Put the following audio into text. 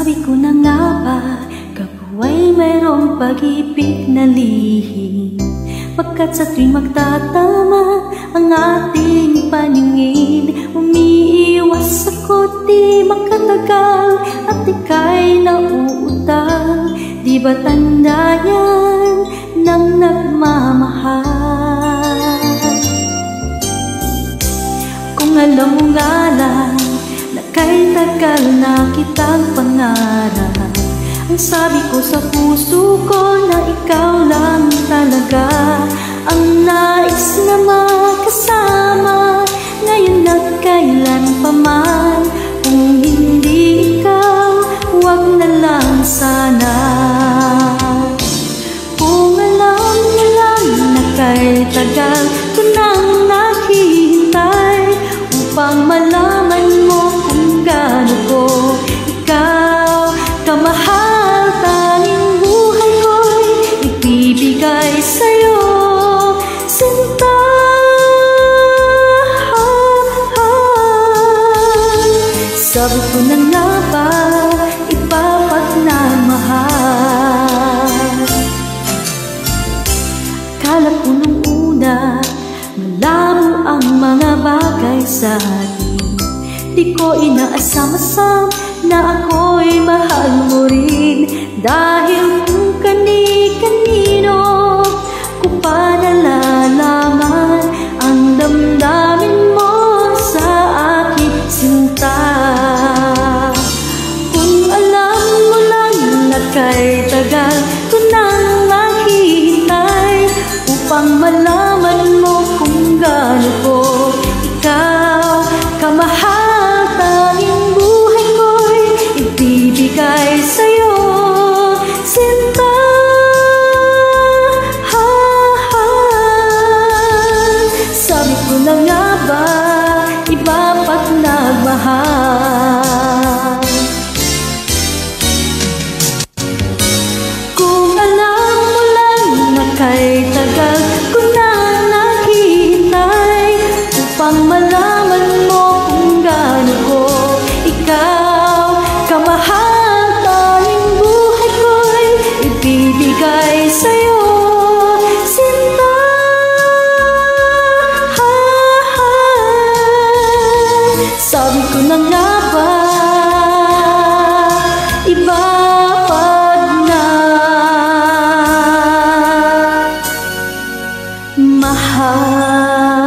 Sabi ko na nga ba, kabuway mayroong pag-ibig na lihim, pagkat sa tuwing magtatama ang ating paningin, umiiwas ako di makatagal at ika'y nauutang. Di ba tanda yan ng nagmamahal? Kung alam mo nga lang na kay tagal na kitang pangarap, ang sabi ko sa puso ko na ikaw lang talaga ang nais na makasama, ngayon at kailan pa man. Kung hindi ikaw, huwag na lang sana. Kung alam mo lang na kay tagal ko nang naghihintay upang malaman mo kung gaano ko ikaw kamahal, tanging buhay ko'y ibibigay sa'yo, sinta. Sabi ko na nga ba, ipapagmamahal. Kala ko nung una, malabo ang mga bagay sa atin. Di ko inaasam-asam na ako'y mahal mo rin, dahil kung kani-kanino ko pa nalalaman ang damdamin mo sa aking sinta. Kung alam mo lang na kay tagal ko nang naghihintay upang malaman mo kung gaano ko ikaw kamahal, tanging buhay ko'y ibibigay sa'yo, sinta. Sabi ko na nga ba, iba pag nagmahal. Kung alam mo lang na kay tagal ko na naghihintay upang malaman mo kung gaano ko ikaw kamahal, tanging buhay ko'y ibibigay sa'yo, sinta. Sabi ko na nga ba, iba pag nagmahal.